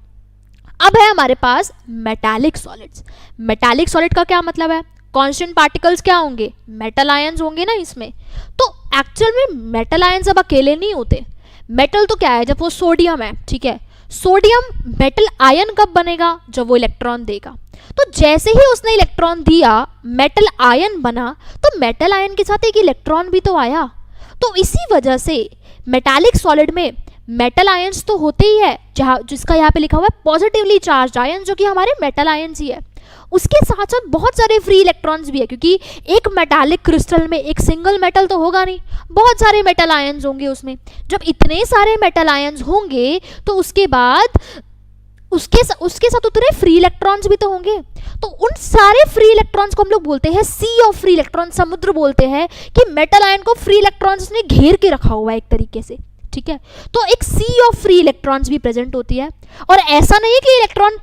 अब है हमारे पास मेटालिक सॉलिड्स। मेटालिक सॉलिड का क्या मतलब है, कांस्टेंट पार्टिकल्स क्या होंगे, मेटल आयंस होंगे ना इसमें। तो एक्चुअल में मेटल आयंस अब अकेले नहीं होते। मेटल तो क्या है, जब वो सोडियम है, ठीक है, सोडियम मेटल आयन कब बनेगा, जब वो इलेक्ट्रॉन देगा। तो जैसे ही उसने इलेक्ट्रॉन दिया, मेटल आयन बना, तो मेटल आयन के साथ एक इलेक्ट्रॉन भी तो आया। तो इसी वजह से मेटालिक सॉलिड में मेटल आयंस तो होते ही है, जहाँ जिसका यहाँ पे लिखा हुआ है पॉजिटिवली चार्ज आयन, जो कि हमारे मेटल आयंस ही है। उसके साथ साथ बहुत सारे फ्री इलेक्ट्रॉन्स भी है, क्योंकि एक मेटालिक क्रिस्टल में एक सिंगल मेटल तो होगा नहीं, बहुत सारे मेटल आयंस होंगे उसमें। जब इतने सारे मेटल आयंस होंगे, तो उसके बाद उसके साथ उतने फ्री इलेक्ट्रॉन्स भी तो होंगे। तो उन सारे फ्री इलेक्ट्रॉन्स को हम लोग बोलते हैं सी ऑफ फ्री इलेक्ट्रॉन, समुद्र बोलते हैं, कि मेटल आयन को फ्री इलेक्ट्रॉन्स ने घेर के रखा हुआ है एक तरीके से, ठीक है। तो एक सी ऑफ फ्री इलेक्ट्रॉन्स भी प्रेजेंट होती है। और ऐसा नहीं है कि इलेक्ट्रॉन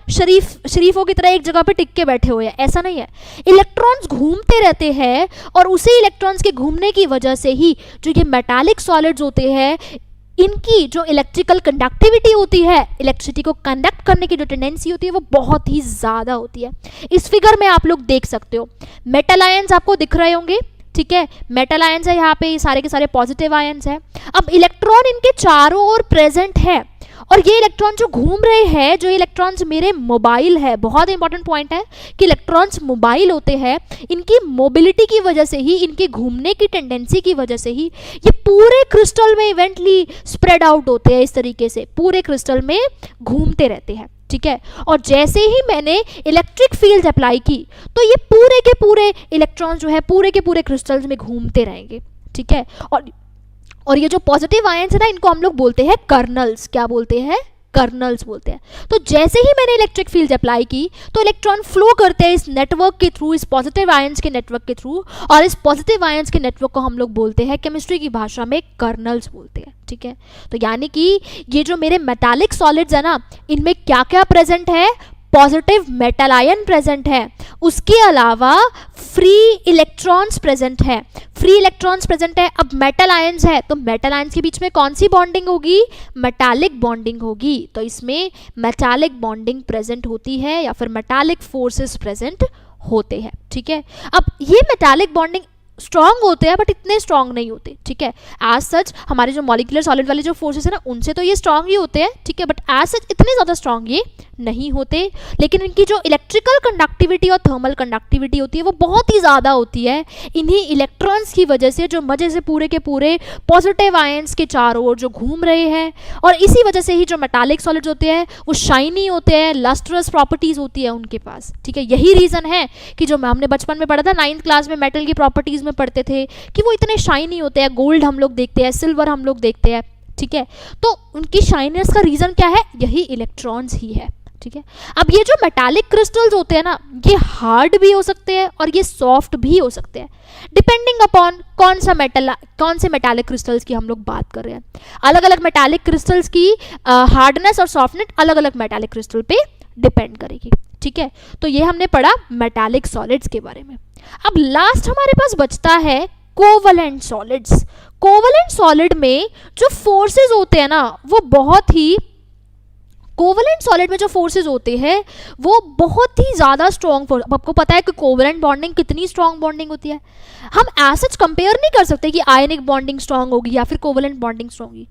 शरीफों की तरह एक जगह पे टिक के बैठे हुए हैं, ऐसा नहीं है। इलेक्ट्रॉन्स घूमते रहते हैं, और उसी इलेक्ट्रॉन्स के घूमने की वजह से ही जो ये मेटालिक सॉलिड्स होते हैं, इनकी जो इलेक्ट्रिकल कंडक्टिविटी होती है, इलेक्ट्रिसिटी को कंडक्ट करने की जो टेंडेंसी होती है, वो बहुत ही ज़्यादा होती है। इस फिगर में आप लोग देख सकते हो, मेटल आयंस आपको दिख रहे होंगे, ठीक है, मेटल आयंस है यहाँ पे, सारे के सारे पॉजिटिव आयंस है। अब इलेक्ट्रॉन इनके चारों ओर प्रेजेंट है, और ये इलेक्ट्रॉन जो घूम रहे हैं, जो इलेक्ट्रॉन्स मेरे मोबाइल है, बहुत इंपॉर्टेंट पॉइंट है कि इलेक्ट्रॉन्स मोबाइल होते हैं। इनकी मोबिलिटी की वजह से ही, इनके घूमने की टेंडेंसी की वजह से ही ये पूरे क्रिस्टल में इवेंटली स्प्रेड आउट होते हैं, इस तरीके से पूरे क्रिस्टल में घूमते रहते हैं, ठीक है। और जैसे ही मैंने इलेक्ट्रिक फील्ड अप्लाई की, तो ये पूरे के पूरे इलेक्ट्रॉन्स जो है पूरे के पूरे क्रिस्टल्स में घूमते रहेंगे, ठीक है। और ये जो पॉजिटिव आयंस है ना, इनको हम लोग बोलते हैं कर्नल्स। क्या बोलते हैं, कर्नल्स बोलते हैं। तो जैसे ही मैंने इलेक्ट्रिक फील्ड अप्लाई की तो इलेक्ट्रॉन फ्लो करते हैं इस नेटवर्क के थ्रू, इस पॉजिटिव आयंस के नेटवर्क के थ्रू, और इस पॉजिटिव आयंस के नेटवर्क को हम लोग बोलते हैं केमिस्ट्री की भाषा में कर्नल्स बोलते हैं। ठीक है, तो यानी कि ये जो मेरे मेटालिक सॉलिड्स है ना, इनमें क्या क्या प्रेजेंट है, पॉजिटिव मेटल आयन प्रेजेंट है, उसके अलावा फ्री इलेक्ट्रॉन्स प्रेजेंट है, फ्री इलेक्ट्रॉन्स प्रेजेंट है। अब मेटल आयंस है तो मेटल आयंस के बीच में कौन सी बॉन्डिंग होगी, मेटालिक बॉन्डिंग होगी। तो इसमें मेटालिक बॉन्डिंग प्रेजेंट होती है या फिर मेटालिक फोर्सेस प्रेजेंट होते हैं। ठीक है, अब ये मेटालिक बॉन्डिंग स्ट्रॉन्ग होते हैं बट इतने स्ट्रॉन्ग नहीं होते। ठीक है, एज सच हमारे जो मॉलिक्यूलर सॉलिड वाले जो फोर्सेस है ना, उनसे तो ये स्ट्रॉन्ग ही होते हैं। ठीक है, बट एज सच इतने ज़्यादा स्ट्रॉन्ग ये नहीं होते, लेकिन इनकी जो इलेक्ट्रिकल कंडक्टिविटी और थर्मल कंडक्टिविटी होती है वो बहुत ही ज़्यादा होती है इन्हीं इलेक्ट्रॉन्स की वजह से, जो मजे से पूरे के पूरे पॉजिटिव आयंस के चारों ओर जो घूम रहे हैं। और इसी वजह से ही जो मेटालिक सॉलिड्स होते हैं वो शाइनी होते हैं, लस्ट्रस प्रॉपर्टीज़ होती है उनके पास। ठीक है, यही रीज़न है कि जो हमने बचपन में पढ़ा था 9th क्लास में मेटल की प्रॉपर्टीज़ में पढ़ते थे कि वो इतने शाइनी होते हैं। गोल्ड हम लोग देखते हैं, सिल्वर हम लोग देखते हैं। ठीक है, तो उनकी शाइनेस का रीज़न क्या है, यही इलेक्ट्रॉन्स ही है। ठीक है, अब ये जो मेटालिक क्रिस्टल्स होते हैं ना, ये हार्ड भी हो सकते हैं और ये सॉफ्ट भी हो सकते हैं, डिपेंडिंग अपॉन कौन से मेटालिक क्रिस्टल्स की हम लोग बात कर रहे हैं। अलग अलग मेटालिक क्रिस्टल्स की हार्डनेस और सॉफ्टनेस अलग अलग मेटालिक क्रिस्टल पे डिपेंड करेगी। ठीक है, तो ये हमने पढ़ा मेटालिक सॉलिड्स के बारे में। अब लास्ट हमारे पास बचता है कोवलेंट सॉलिड्स। कोवलेंट सॉलिड में जो फोर्सेस होते हैं ना, वो बहुत ही कोवलेंट सॉलिड में जो फोर्सेस होते हैं वो बहुत ही ज़्यादा स्ट्रॉन्ग फोर्स। अब आपको पता है कि कोवलेंट बॉन्डिंग कितनी स्ट्रॉन्ग बॉन्डिंग होती है। हम एज सच कंपेयर नहीं कर सकते कि आयनिक बॉन्डिंग स्ट्रॉन्ग होगी या फिर कोवलेंट बॉन्डिंग स्ट्रॉन्ग होगी।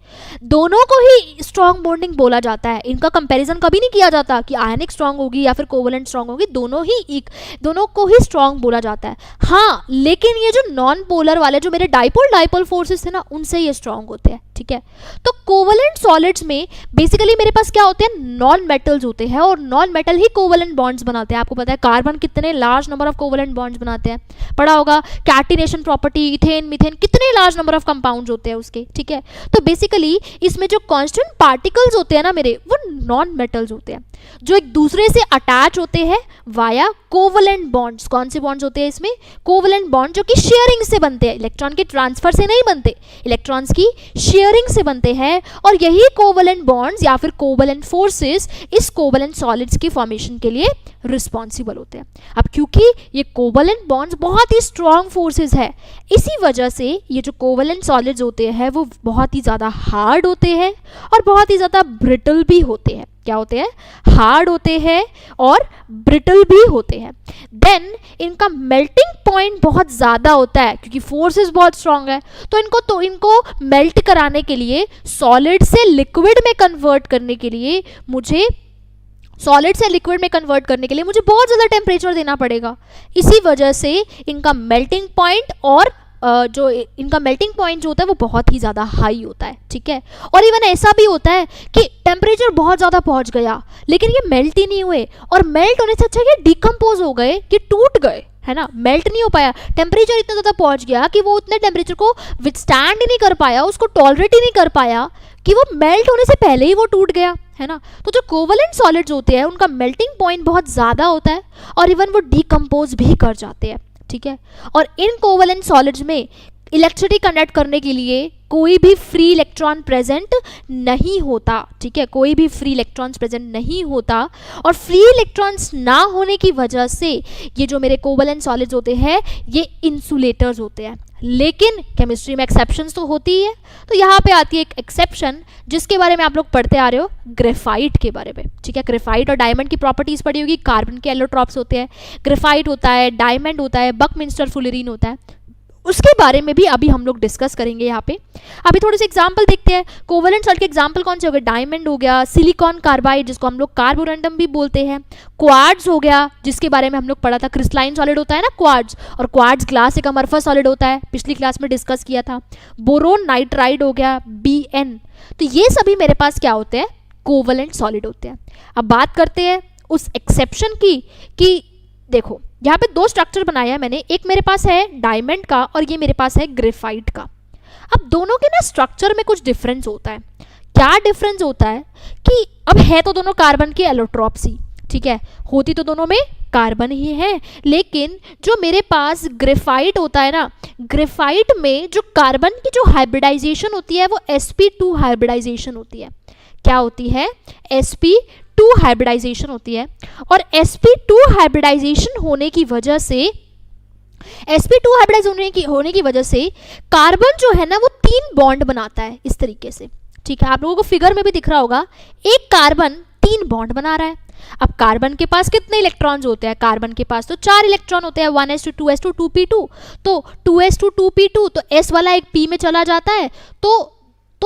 दोनों को ही स्ट्रॉन्ग बॉन्डिंग बोला जाता है, इनका कंपैरिजन कभी नहीं किया जाता कि आयनिक स्ट्रॉन्ग होगी या फिर कोवलेंट स्ट्रॉन्ग होगी। दोनों को ही स्ट्रॉन्ग बोला जाता है। हाँ, लेकिन ये जो नॉन पोलर वाले जो मेरे डाइपोल फोर्सेस थे ना, उनसे ये स्ट्रॉन्ग होते हैं। ठीक है, तो कोवलेंट सॉलिड्स में बेसिकली मेरे पास क्या होते हैं, नॉन मेटल्स होते हैं, और नॉन मेटल ही कोवलेंट बॉन्ड्स बनाते हैं। आपको पता है कार्बन कितने large number of covalent bonds बनाते हैं, पढ़ा होगा कैटिनेशन प्रॉपर्टी, इथेन मीथेन, कितने लार्ज नंबर ऑफ कंपाउंड्स होते हैं उसके। ठीक है, तो बेसिकली इसमें जो कांस्टेंट पार्टिकल्स होते हैं ना मेरे, वो नॉन मेटल्स होते हैं जो एक दूसरे से अटैच होते हैं वाया कोवलेंट बॉन्ड्स। कौन से बॉन्ड्स होते हैं इसमें, कोवलेंट बॉन्ड जो कि शेयरिंग से बनते हैं, इलेक्ट्रॉन के ट्रांसफर से नहीं बनते, इलेक्ट्रॉन्स की शेयरिंग से बनते हैं। और यही कोवलेंट बॉन्ड्स या फिर कोवलेंट फोर्सेस इस कोवलेंट सॉलिड्स की फॉर्मेशन के लिए रिस्पॉन्सिबल होते हैं। अब क्योंकि ये कोवलेंट बॉन्ड्स बहुत ही स्ट्रॉन्ग फोर्सेस है, इसी वजह से ये जो कोवलेंट सॉलिड्स होते हैं वो बहुत ही ज़्यादा हार्ड होते हैं और बहुत ही ज़्यादा ब्रिटल भी होते हैं। क्या होते हैं, हार्ड होते हैं और ब्रिटल भी होते हैं। देन इनका मेल्टिंग पॉइंट बहुत ज़्यादा होता है क्योंकि फोर्सेस बहुत स्ट्रॉन्ग है। तो इनको मेल्ट कराने के लिए, सॉलिड से लिक्विड में कन्वर्ट करने के लिए मुझे बहुत ज़्यादा टेम्परेचर देना पड़ेगा। इसी वजह से इनका मेल्टिंग पॉइंट और जो इनका मेल्टिंग पॉइंट जो होता है वो बहुत ही ज़्यादा हाई होता है। ठीक है, और इवन ऐसा भी होता है कि टेम्परेचर बहुत ज़्यादा पहुंच गया लेकिन ये मेल्ट ही नहीं हुए, और मेल्ट होने से अच्छा ये डिकम्पोज हो गए, कि टूट गए, है ना, मेल्ट नहीं हो पाया। टेम्परेचर इतना ज़्यादा पहुंच गया कि वो उतने टेम्परेचर को विथस्टैंड ही नहीं कर पाया, उसको टॉलरेट ही नहीं कर पाया, कि वो मेल्ट होने से पहले ही वो टूट गया, है ना। तो जो कोवलेंट सॉलिड्स होते हैं उनका मेल्टिंग पॉइंट बहुत ज़्यादा होता है और इवन वो डिकम्पोज भी कर जाते हैं। ठीक है, और इन कोवलेंट सॉलिड्स में इलेक्ट्रिसिटी कंडक्ट करने के लिए कोई भी फ्री इलेक्ट्रॉन प्रेजेंट नहीं होता। ठीक है, कोई भी फ्री इलेक्ट्रॉन्स प्रेजेंट नहीं होता, और फ्री इलेक्ट्रॉन्स ना होने की वजह से ये जो मेरे कोवलेंट सॉलिड्स होते हैं ये इंसुलेटर्स होते हैं। लेकिन केमिस्ट्री में एक्सेप्शंस तो होती ही है, तो यहाँ पे आती है एक एक्सेप्शन जिसके बारे में आप लोग पढ़ते आ रहे हो, ग्रेफाइट के बारे में। ठीक है, ग्रेफाइट और डायमंड की प्रॉपर्टीज़ पढ़ी होगी। कार्बन के एलोट्रॉप्स होते हैं, ग्रेफाइट होता है, डायमंड होता है, बकमिंस्टर फुलरीन होता है, उसके बारे में भी अभी हम लोग डिस्कस करेंगे यहाँ पे। अभी थोड़े से एग्जांपल देखते हैं। कोवलेंट सॉल्ट के एग्जांपल कौन से हो गए, डायमंड हो गया, सिलिकॉन कार्बाइड जिसको हम लोग कार्बोरंडम भी बोलते हैं, क्वार्ट्ज हो गया जिसके बारे में हम लोग पढ़ा था, क्रिस्टलाइन सॉलिड होता है ना क्वार्ट्ज, और क्वार्ट्ज ग्लास एक अमरफस सॉलिड होता है, पिछली क्लास में डिस्कस किया था। बोरोन नाइट्राइड हो गया, BN। तो ये सभी मेरे पास क्या होते हैं, कोवलेंट सॉलिड होते हैं। अब बात करते हैं उस एक्सेप्शन की, कि देखो यहाँ पे दो स्ट्रक्चर बनाया है मैंने, एक मेरे पास है डायमंड का और ये मेरे पास है ग्रेफाइट का। अब दोनों के ना स्ट्रक्चर में कुछ डिफरेंस होता है। क्या डिफरेंस होता है कि अब है तो दोनों कार्बन के एलोट्रॉप्सी, ठीक है, होती तो दोनों में कार्बन ही है, लेकिन जो मेरे पास ग्रेफाइट होता है ना, ग्रेफाइट में जो कार्बन की जो हाइब्रिडाइजेशन होती है वो sp2 हाइब्रिडाइजेशन होती है। क्या होती है? sp2 हाइब्रिडाइजेशन होती है। और sp2 हाइब्रिडाइजेशन होने की वजह से sp2 हाइब्रिडाइज होने की वजह से कार्बन जो है ना वो 3 बॉन्ड बनाता है इस तरीके से, ठीक है। आप लोगों को फिगर में भी दिख रहा होगा, एक कार्बन 3 बॉन्ड बना रहा है। अब कार्बन के पास कितने इलेक्ट्रॉन्स होते हैं? कार्बन के पास तो 4 इलेक्ट्रॉन होते हैं, 1s2 2p2, तो 2s2 2p2, तो s वाला एक p में चला जाता है, तो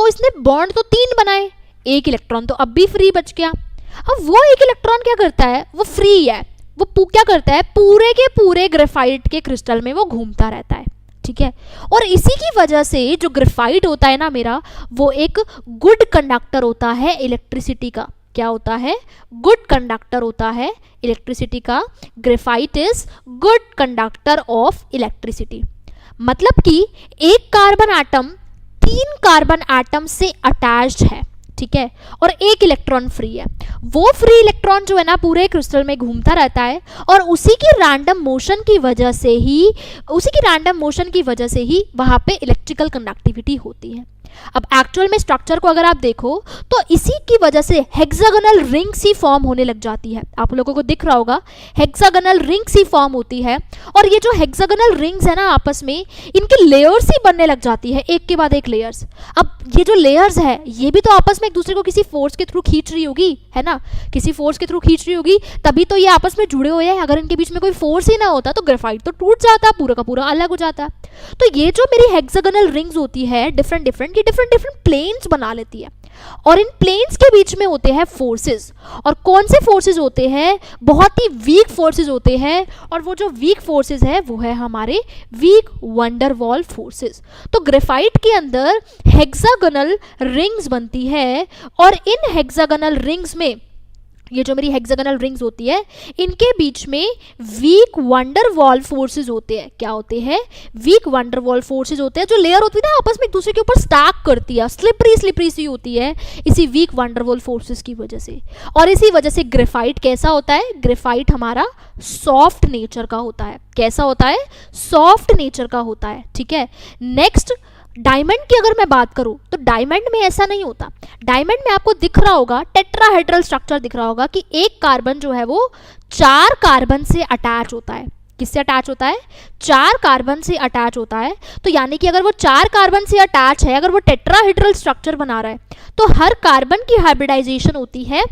इसने बॉन्ड तो 3 बनाए, एक इलेक्ट्रॉन तो अब भी फ्री बच गया। अब वो एक इलेक्ट्रॉन क्या करता है? वो फ्री है, वो क्या करता है? पूरे के पूरे ग्रेफाइट के क्रिस्टल में वो घूमता रहता है, ठीक है। और इसी की वजह से जो ग्रेफाइट होता है ना मेरा, वो एक गुड कंडक्टर होता है इलेक्ट्रिसिटी का। क्या होता है? गुड कंडक्टर होता है इलेक्ट्रिसिटी का। Graphite is good conductor of electricity. मतलब कि एक कार्बन एटम 3 कार्बन एटम से अटैच्ड है, ठीक है, और एक इलेक्ट्रॉन फ्री है। वो फ्री इलेक्ट्रॉन जो है ना पूरे क्रिस्टल में घूमता रहता है, और उसी की रैंडम मोशन की वजह से ही वहां पे इलेक्ट्रिकल कंडक्टिविटी होती है। अब एक्चुअल में स्ट्रक्चर को अगर आप देखो तो इसी की वजह से हेक्सागोनल रिंग्स ही फॉर्म होने लग जाती है। आप लोगों को दिख रहा होगा हेक्सागोनल रिंग्स ही फॉर्म होती है, और ये जो हेक्सागोनल रिंग्स है ना आपस में इनकी लेयर्स ही बनने लग जाती है, एक के बाद एक लेयर्स। अब ये जो लेयर्स है ये भी तो आपस में एक दूसरे को किसी फोर्स के थ्रू खींच रही होगी, है ना, किसी फोर्स के थ्रू खींच रही होगी, तभी तो ये आपस में जुड़े हुए हैं। अगर इनके बीच में कोई फोर्स ही ना होता तो ग्रेफाइट तो टूट जाता, पूरा का पूरा अलग हो जाता। तो ये जो मेरी हेक्सागोनल रिंग्स होती है डिफरेंट प्लेन्स बना लेती है, और इन प्लेन्स के बीच में होते हैं फोर्सेस। और कौन से फोर्सेस होते हैं? बहुत ही वीक फोर्सेस होते हैं, और वो जो वीक फोर्सेस है वो है हमारे वीक वंडरवॉल फोर्सेस। तो ग्रेफाइट के अंदर हेक्सागोनल रिंग्स बनती है, और इन हेक्सागोनल रिंग्स में ये जो मेरी हेक्सागोनल रिंग्स होती है इनके बीच में वीक वंडरवॉल फोर्सेस होते हैं। क्या होते हैं? वीक वंडरवॉल फोर्सेस होते हैं। जो लेयर होती है ना आपस में एक दूसरे के ऊपर स्टैक करती है, स्लिपरी सी होती है इसी वीक वंडरवॉल फोर्सेस की वजह से। और इसी वजह से ग्रेफाइट कैसा होता है? ग्रेफाइट हमारा सॉफ्ट नेचर का होता है। कैसा होता है? सॉफ्ट नेचर का होता है, ठीक है। नेक्स्ट, डायमंड की अगर मैं बात करूं तो डायमंड में ऐसा नहीं होता। डायमंड में आपको दिख रहा होगा टेट्राहेड्रल स्ट्रक्चर दिख रहा होगा कि एक कार्बन जो है वो 4 कार्बन से अटैच होता है। किससे अटैच होता है? 4 कार्बन से अटैच होता है। तो यानी कि अगर वो 4 कार्बन से अटैच है, अगर वो टेट्राहेड्रल स्ट्रक्चर बना रहा है, तो हर कार्बन की हाइब्रिडाइजेशन होती है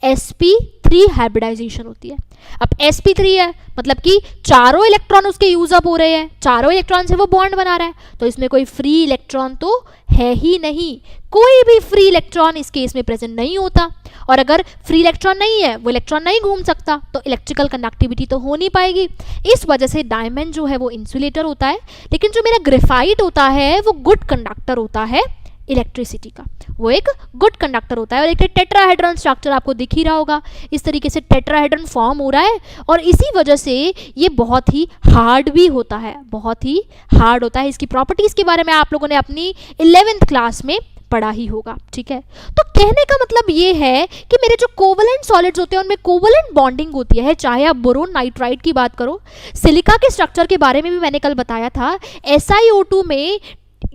sp3 हाइब्रिडाइजेशन होती है। अब sp3 है मतलब कि चारों इलेक्ट्रॉन उसके यूज अप हो रहे हैं, चारों इलेक्ट्रॉन से वो बॉन्ड बना रहा है, तो इसमें कोई फ्री इलेक्ट्रॉन तो है ही नहीं, कोई भी फ्री इलेक्ट्रॉन इस केस में प्रेजेंट नहीं होता। और अगर फ्री इलेक्ट्रॉन नहीं है, वो इलेक्ट्रॉन नहीं घूम सकता, तो इलेक्ट्रिकल कंडक्टिविटी तो हो नहीं पाएगी। इस वजह से डायमंड जो है वो इंसुलेटर होता है, लेकिन जो मेरा ग्रेफाइट होता है वो गुड कंडक्टर होता है इलेक्ट्रिसिटी का, वो एक गुड कंडक्टर होता है। और एक टेट्राहेड्रन स्ट्रक्चर आपको दिख ही रहा होगा, इस तरीके से टेट्राहेड्रन फॉर्म हो रहा है, और इसी वजह से ये बहुत ही हार्ड भी होता है, बहुत ही हार्ड होता है। इसकी प्रॉपर्टीज के बारे में आप लोगों ने अपनी 11th क्लास में पढ़ा ही होगा, ठीक है। तो कहने का मतलब ये है कि मेरे जो कोवलेंट सॉलिड्स होते हैं उनमें कोवलेंट बॉन्डिंग होती है, चाहे आप बोरोन नाइट्राइड की बात करो, सिलिका के स्ट्रक्चर के बारे में भी मैंने कल बताया था। SiO2 में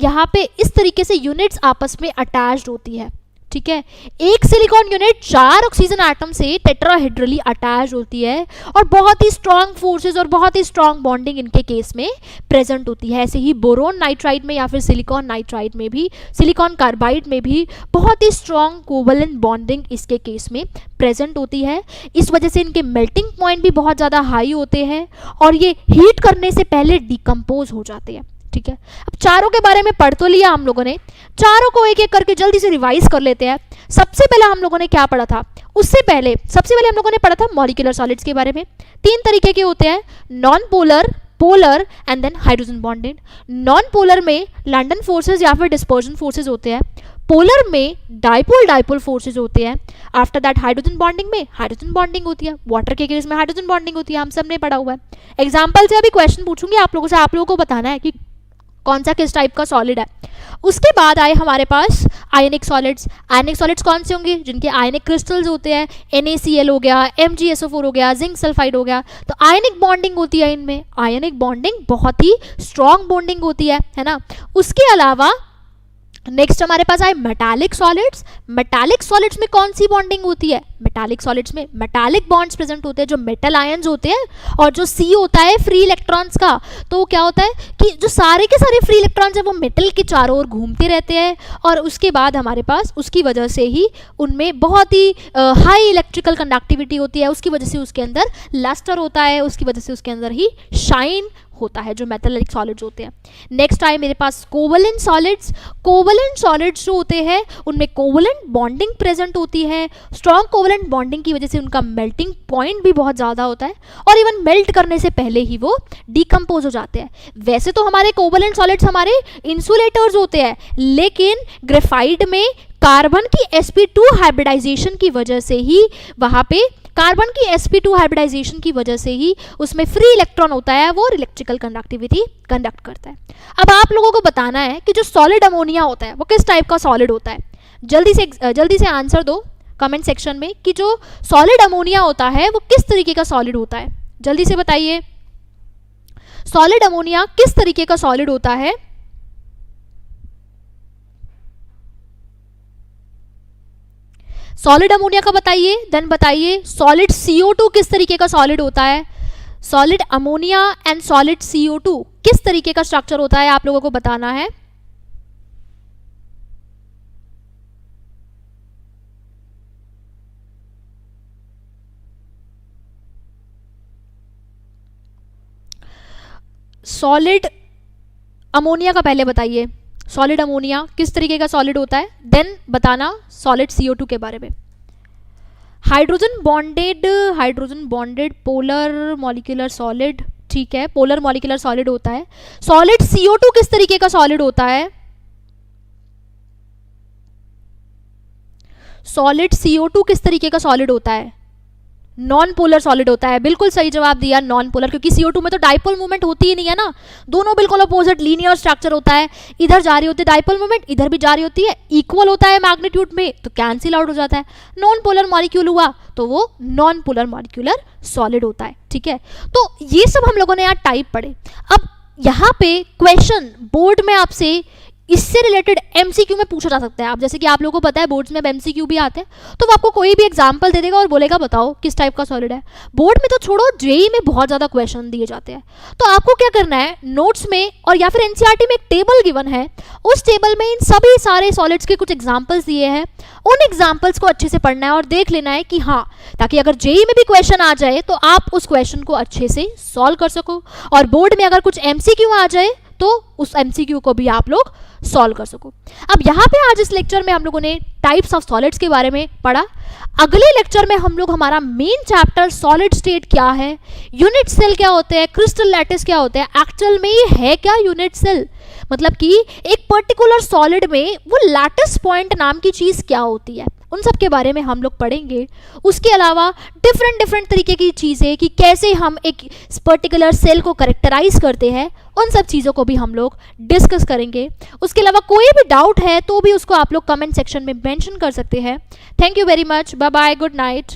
यहाँ पे इस तरीके से यूनिट्स आपस में अटैच्ड होती है, ठीक है। एक सिलिकॉन यूनिट 4 ऑक्सीजन एटम से टेट्राहेड्रली अटैच होती है, और बहुत ही स्ट्रॉन्ग फोर्सेस और बहुत ही स्ट्रॉन्ग बॉन्डिंग इनके केस में प्रेजेंट होती है। ऐसे ही बोरोन नाइट्राइड में या फिर सिलिकॉन नाइट्राइड में भी, सिलिकॉन कार्बाइड में भी बहुत ही स्ट्रॉन्ग कोवलेंट बॉन्डिंग इसके केस में प्रेजेंट होती है। इस वजह से इनके मेल्टिंग पॉइंट भी बहुत ज़्यादा हाई होते हैं, और ये हीट करने से पहले डिकम्पोज हो जाते हैं, ठीक है। अब चारों के बारे में पढ़ तो लिया हम लोगों ने, चारों को एक एक करके जल्दी से रिवाइज कर लेते हैं। सबसे पहले हम लोगों ने क्या पढ़ा था? सबसे पहले हम लोगों ने पढ़ा था मॉलिक्यूलर सॉलिड्स के बारे में। 3 तरीके के होते हैं, non polar, polar and then hydrogen bonded. Non polar में लंडन फोर्सेस या फिर डिस्पर्जन फोर्सेस होते हैं, पोलर में डाइपोल फोर्सेस होते हैं। आफ्टर दैट हाइड्रोजन बॉन्डिंग में हाइड्रोजन बॉन्डिंग होती है, वाटर के केस में हाइड्रोजन बॉन्डिंग होती है, हम सब ने पढ़ा हुआ है। एग्जाम्पल से अभी क्वेश्चन पूछूंगी आप लोगों से, आप लोगों को बताना है कि कौन सा किस टाइप का सॉलिड है। उसके बाद आए हमारे पास आयनिक सॉलिड्स। आयनिक सॉलिड्स कौन से होंगे, जिनके आयनिक क्रिस्टल्स होते हैं, NaCl हो गया, MgSO4 हो गया, जिंक सल्फाइड हो गया। तो आयनिक बॉन्डिंग होती है इनमें, आयनिक बॉन्डिंग बहुत ही स्ट्रॉन्ग बॉन्डिंग होती है ना। उसके अलावा नेक्स्ट हमारे पास आए मेटालिक सॉलिड्स। मेटालिक सॉलिड्स में कौन सी बॉन्डिंग होती है, मेटालिक सॉलिड्स में मेटालिक बॉन्ड्स प्रेजेंट होते हैं, जो मेटल आयंस होते हैं, और जो C होता है फ्री इलेक्ट्रॉन्स का, तो क्या होता है कि जो सारे के सारे फ्री इलेक्ट्रॉन्स है वो मेटल के चारों ओर घूमते रहते हैं, और उसके बाद हमारे पास उसकी वजह से ही उनमें बहुत ही हाई इलेक्ट्रिकल कंडक्टिविटी होती है, उसकी वजह से उसके अंदर लस्टर होता है, उसकी वजह से उसके अंदर ही शाइन होता है, जो मेटालिक सॉलिड्स होते हैं। नेक्स्ट आए मेरे पास कोवलेंट सॉलिड्स। कोवलेंट सॉलिड्स जो होते हैं उनमें कोवलेंट बॉन्डिंग प्रेजेंट होती है, स्ट्रॉन्ग कोवलेंट बॉन्डिंग की वजह से उनका मेल्टिंग पॉइंट भी बहुत ज़्यादा होता है, और इवन मेल्ट करने से पहले ही वो डिकम्पोज हो जाते हैं। वैसे तो हमारे कोवलेंट सॉलिड्स हमारे इंसुलेटर्स होते हैं, लेकिन ग्रेफाइट में कार्बन की sp2 हाइब्रिडाइजेशन की वजह से ही वहाँ पे कार्बन की sp2 हाइब्रिडाइजेशन की वजह से ही उसमें फ्री इलेक्ट्रॉन होता है, वो इलेक्ट्रिकल कंडक्टिविटी कंडक्ट करता है। अब आप लोगों को बताना है कि जो सॉलिड अमोनिया होता है वो किस टाइप का सॉलिड होता है। जल्दी से आंसर दो कमेंट सेक्शन में कि जो सॉलिड अमोनिया होता है वो किस तरीके का सॉलिड होता है। जल्दी से बताइए, सॉलिड अमोनिया किस तरीके का सॉलिड होता है। सॉलिड अमोनिया का बताइए, देन बताइए सॉलिड CO2 किस तरीके का सॉलिड होता है। Solid ammonia and solid CO2 किस तरीके का स्ट्रक्चर होता है, आप लोगों को बताना है। सॉलिड अमोनिया का पहले बताइए, सॉलिड अमोनिया किस तरीके का सॉलिड होता है, देन बताना सॉलिड CO2 के बारे में। Hydrogen bonded polar molecular solid, ठीक है, पोलर मॉलिक्यूलर सॉलिड होता है। सॉलिड CO2 किस तरीके का सॉलिड होता है। सॉलिड CO2 किस तरीके का सॉलिड होता है, नॉन पोलर सॉलिड होता है। बिल्कुल सही जवाब दिया, नॉन पोलर, क्योंकि CO2 में तो डाइपोल मूवमेंट होती ही नहीं है ना, दोनों बिल्कुल अपोजिट लीनियर स्ट्रक्चर होता है, इधर जा रही होती है डाइपोल मूवमेंट, इधर भी जा रही होती है, इक्वल होता है मैग्नीट्यूड में, तो कैंसिल आउट हो जाता है। नॉन पोलर मॉलिक्यूल हुआ तो वो नॉन पोलर मॉलिक्यूलर सॉलिड होता है, ठीक है। तो ये सब हम लोगों ने यहाँ टाइप पढ़े। अब यहाँ पे क्वेश्चन बोर्ड में आपसे इससे रिलेटेड MCQ में पूछा जा सकता है। आप जैसे कि आप लोगों को पता है बोर्ड्स में MCQ भी आते हैं, तो वो आपको कोई भी एग्जांपल दे देगा और बोलेगा बताओ किस टाइप का सॉलिड है। बोर्ड में तो छोड़ो, जेई में बहुत ज़्यादा क्वेश्चन दिए जाते हैं। तो आपको क्या करना है, नोट्स में और या फिर NCERT में एक टेबल गिवन है, उस टेबल में इन सभी सारे सॉलिड्स के कुछ एग्जाम्पल्स दिए हैं, उन एग्जाम्पल्स को अच्छे से पढ़ना है और देख लेना है कि हाँ, ताकि अगर जेई में भी क्वेश्चन आ जाए तो आप उस क्वेश्चन को अच्छे से सॉल्व कर सको, और बोर्ड में अगर कुछ MCQ आ जाए तो उस MCQ को भी आप लोग सॉल्व कर सको। अब यहाँ पे आज इस लेक्चर में हम लोगों ने टाइप्स ऑफ सॉलिड्स के बारे में पढ़ा। अगले लेक्चर में हम लोग हमारा मेन चैप्टर सॉलिड स्टेट क्या है, यूनिट सेल क्या होते हैं, क्रिस्टल लैटिस क्या होते हैं, एक्चुअल में ये है क्या यूनिट सेल, मतलब कि एक पर्टिकुलर सॉलिड में वो लैटिस पॉइंट नाम की चीज़ क्या होती है, उन सब के बारे में हम लोग पढ़ेंगे। उसके अलावा डिफरेंट तरीके की चीज़ें कि कैसे हम एक पर्टिकुलर सेल को करेक्टराइज करते हैं, उन सब चीज़ों को भी हम लोग डिस्कस करेंगे। उसके अलावा कोई भी डाउट है तो भी उसको आप लोग कमेंट सेक्शन में मेंशन कर सकते हैं। Thank you very much, bye bye, good night.